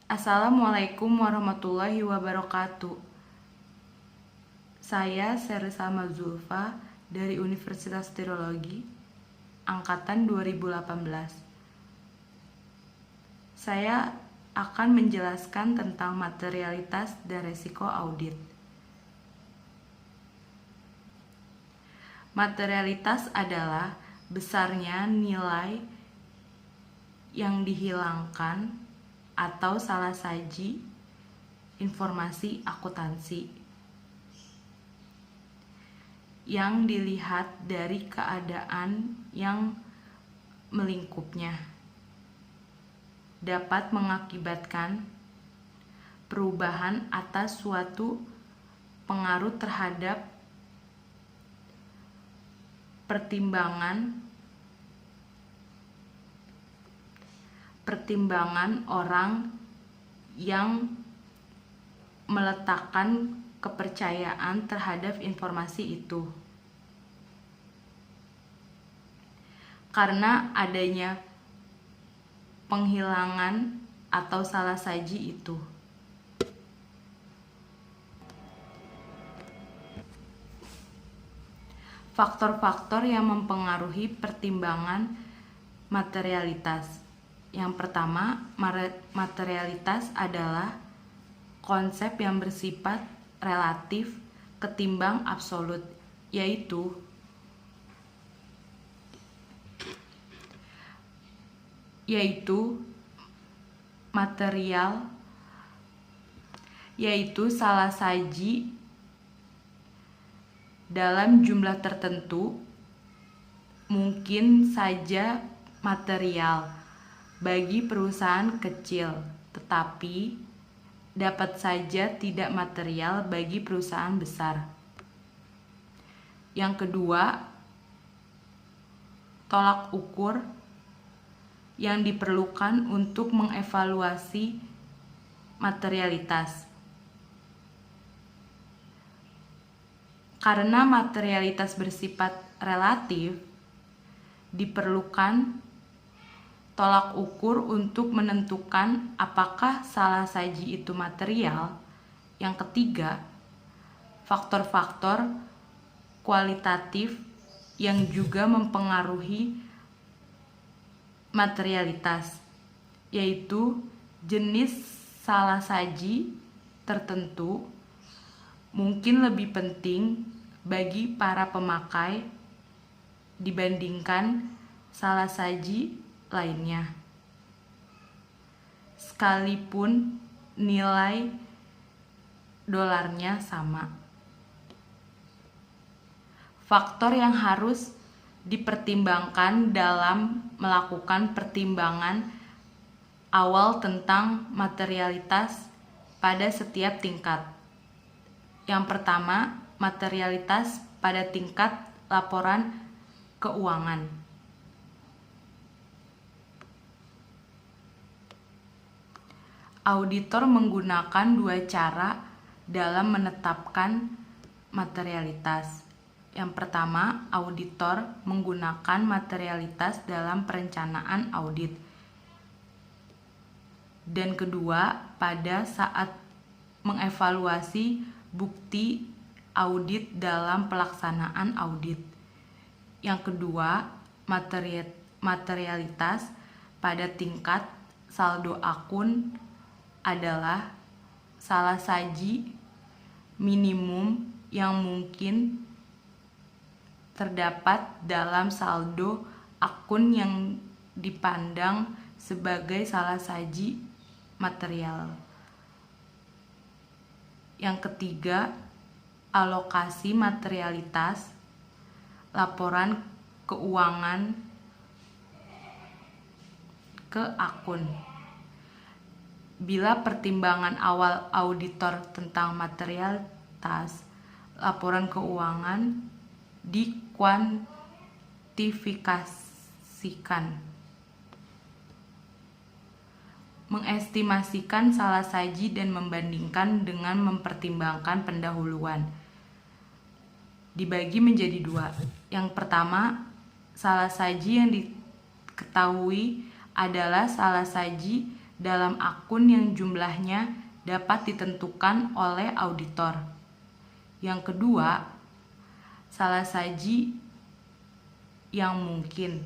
Assalamualaikum warahmatullahi wabarakatuh. Saya Sersama Zulfa dari Universitas Tirologi, Angkatan 2018. Saya akan menjelaskan tentang materialitas dan resiko audit. Materialitas adalah besarnya nilai yang dihilangkan atau salah saji informasi akuntansi yang dilihat dari keadaan yang melingkupnya, dapat mengakibatkan perubahan atas suatu pengaruh terhadap pertimbangan orang yang meletakkan kepercayaan terhadap informasi itu. Karena adanya penghilangan atau salah saji itu. Faktor-faktor yang mempengaruhi pertimbangan materialitas. Yang pertama, materialitas adalah konsep yang bersifat relatif ketimbang absolut, yaitu material, yaitu salah saji dalam jumlah tertentu mungkin saja material bagi perusahaan kecil, tetapi dapat saja tidak material bagi perusahaan besar. Yang kedua, tolak ukur yang diperlukan untuk mengevaluasi materialitas. Karena materialitas bersifat relatif, diperlukan tolak ukur untuk menentukan apakah salah saji itu material. Yang ketiga, faktor-faktor kualitatif yang juga mempengaruhi materialitas, yaitu jenis salah saji tertentu mungkin lebih penting bagi para pemakai dibandingkan salah saji lainnya, sekalipun nilai dolarnya sama. Faktor yang harus dipertimbangkan dalam melakukan pertimbangan awal tentang materialitas pada setiap tingkat. Yang pertama, materialitas pada tingkat laporan keuangan. Auditor menggunakan dua cara dalam menetapkan materialitas. Yang pertama, auditor menggunakan materialitas dalam perencanaan audit. Dan kedua, pada saat mengevaluasi bukti audit dalam pelaksanaan audit. Yang kedua, materialitas pada tingkat saldo akun adalah salah saji minimum yang mungkin terdapat dalam saldo akun yang dipandang sebagai salah saji material. Yang ketiga, alokasi materialitas laporan keuangan ke akun. Bila pertimbangan awal auditor tentang materialitas laporan keuangan dikuantifikasikan, mengestimasikan salah saji dan membandingkan dengan mempertimbangkan pendahuluan, dibagi menjadi dua. Yang pertama, salah saji yang diketahui adalah salah saji dalam akun yang jumlahnya dapat ditentukan oleh auditor. Yang kedua, salah saji yang mungkin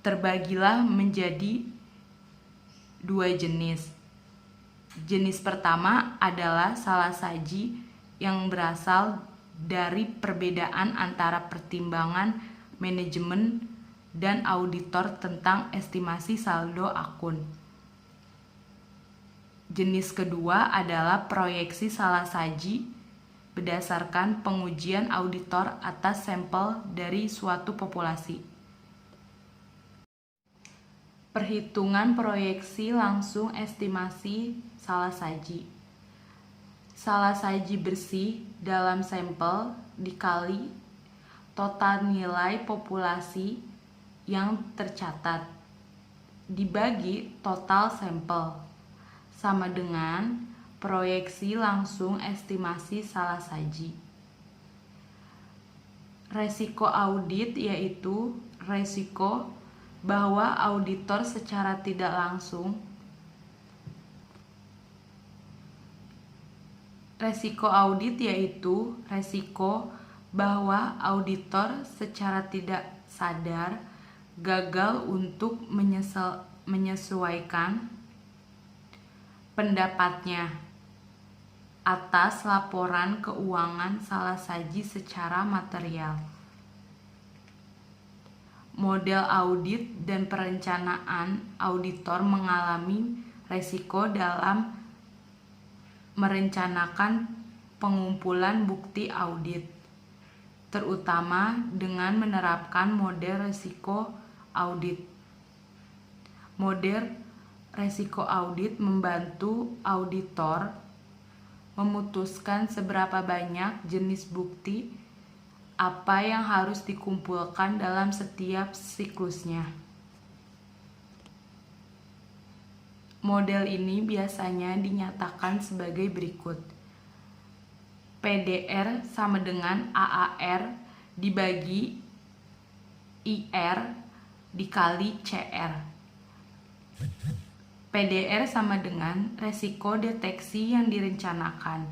terbagilah menjadi dua jenis. Jenis pertama adalah salah saji yang berasal dari perbedaan antara pertimbangan manajemen dan auditor tentang estimasi saldo akun. Jenis kedua adalah proyeksi salah saji berdasarkan pengujian auditor atas sampel dari suatu populasi. Perhitungan proyeksi langsung estimasi salah saji. Salah saji bersih dalam sampel dikali total nilai populasi yang tercatat dibagi total sampel sama dengan proyeksi langsung estimasi salah saji. Resiko audit yaitu resiko bahwa auditor secara tidak langsung resiko audit yaitu resiko bahwa auditor secara tidak sadar gagal untuk menyesuaikan pendapatnya atas laporan keuangan salah saji secara material. Model audit dan perencanaan auditor mengalami resiko dalam merencanakan pengumpulan bukti audit, terutama dengan menerapkan model risiko audit. Model risiko audit membantu auditor memutuskan seberapa banyak jenis bukti apa yang harus dikumpulkan dalam setiap siklusnya. Model ini biasanya dinyatakan sebagai berikut. PDR sama dengan AAR dibagi IR dikali CR. PDR sama dengan resiko deteksi yang direncanakan.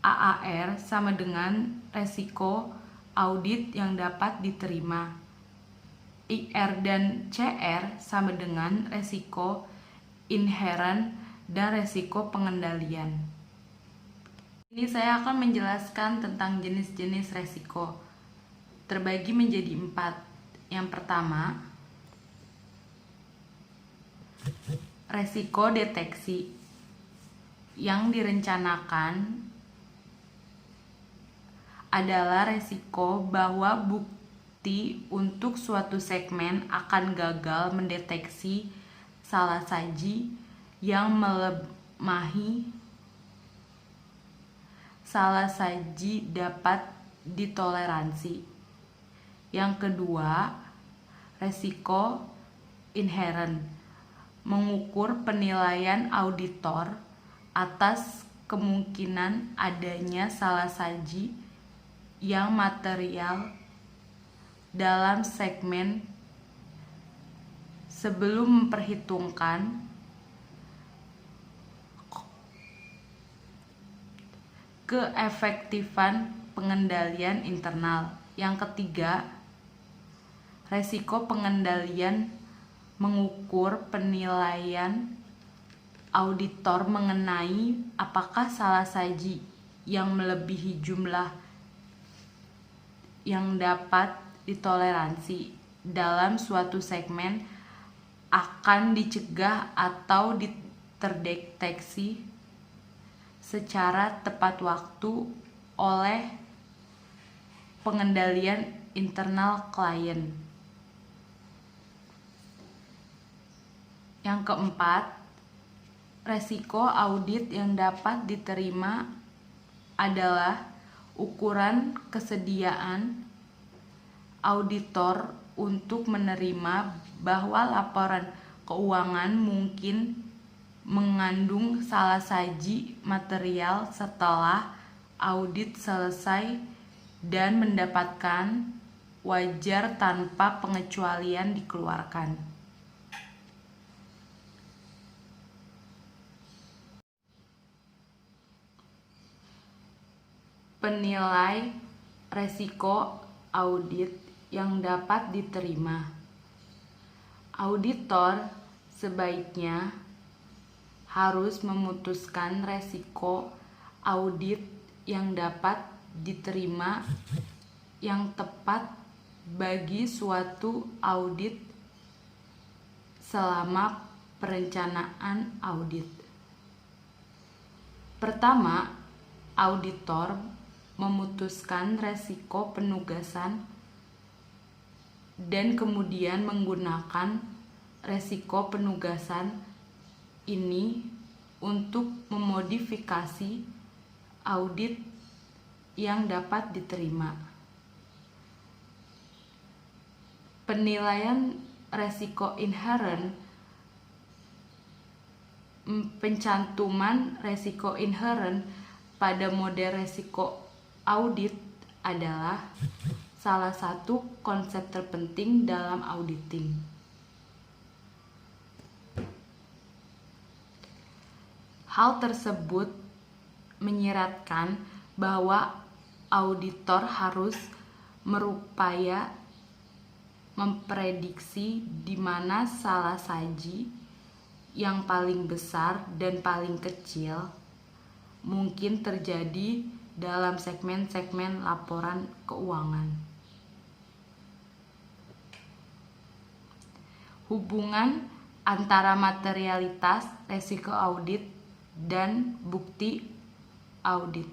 AAR sama dengan resiko audit yang dapat diterima. IR dan CR sama dengan resiko inherent dan resiko pengendalian. Ini saya akan menjelaskan tentang jenis-jenis resiko. Terbagi menjadi 4. Yang pertama, resiko deteksi yang direncanakan adalah resiko bahwa bukti untuk suatu segmen akan gagal mendeteksi salah saji yang melemahi salah saji dapat ditoleransi. Yang kedua, resiko inherent mengukur penilaian auditor atas kemungkinan adanya salah saji yang material dalam segmen sebelum memperhitungkan keefektifan pengendalian internal. Yang ketiga, resiko pengendalian mengukur penilaian auditor mengenai apakah salah saji yang melebihi jumlah yang dapat ditoleransi dalam suatu segmen akan dicegah atau terdeteksi secara tepat waktu oleh pengendalian internal klien. Yang keempat, resiko audit yang dapat diterima adalah ukuran kesediaan auditor untuk menerima bahwa laporan keuangan mungkin mengandung salah saji material setelah audit selesai dan mendapatkan wajar tanpa pengecualian dikeluarkan. Penilai resiko audit yang dapat diterima. Auditor sebaiknya harus memutuskan resiko audit yang dapat diterima yang tepat bagi suatu audit selama perencanaan audit. Pertama, auditor memutuskan resiko penugasan dan kemudian menggunakan resiko penugasan ini untuk memodifikasi audit yang dapat diterima. Penilaian resiko inherent. Pencantuman resiko inherent pada model resiko audit adalah salah satu konsep terpenting dalam auditing. Hal tersebut menyiratkan bahwa auditor harus berupaya memprediksi di mana salah saji yang paling besar dan paling kecil mungkin terjadi dalam segmen-segmen laporan keuangan. Hubungan antara materialitas resiko audit dan bukti audit.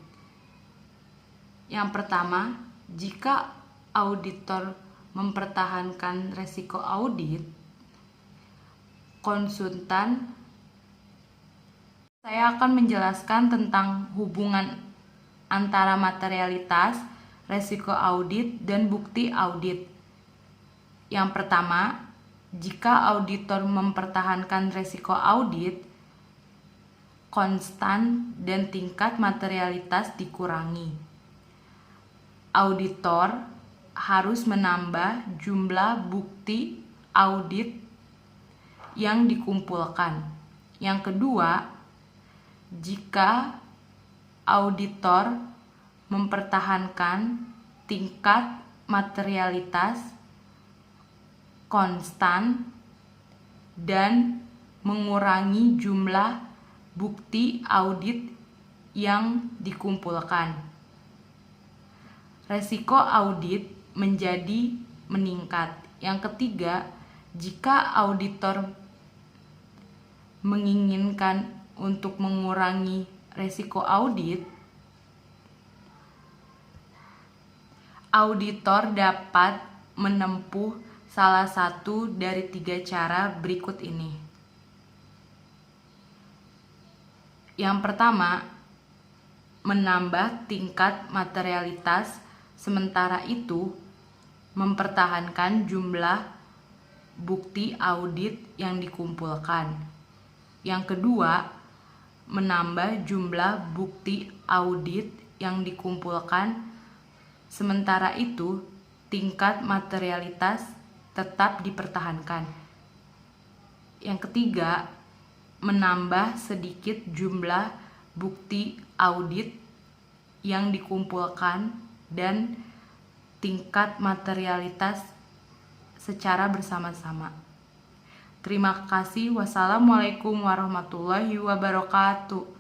Yang pertama, jika auditor mempertahankan resiko audit, konsultan saya akan menjelaskan tentang hubungan antara materialitas, resiko audit, dan bukti audit. Yang pertama, jika auditor mempertahankan resiko audit, konstan dan tingkat materialitas dikurangi. Auditor harus menambah jumlah bukti audit yang dikumpulkan. Yang kedua, jika auditor mempertahankan tingkat materialitas konstan dan mengurangi jumlah bukti audit yang dikumpulkan, resiko audit menjadi meningkat. Yang ketiga, jika auditor menginginkan untuk mengurangi resiko audit, auditor dapat menempuh salah satu dari 3 cara berikut ini. Yang pertama, menambah tingkat materialitas, sementara itu mempertahankan jumlah bukti audit yang dikumpulkan. Yang kedua, menambah jumlah bukti audit yang dikumpulkan, sementara itu tingkat materialitas tetap dipertahankan. Yang ketiga, menambah sedikit jumlah bukti audit yang dikumpulkan dan tingkat materialitas secara bersama-sama. Terima kasih. Wassalamualaikum warahmatullahi wabarakatuh.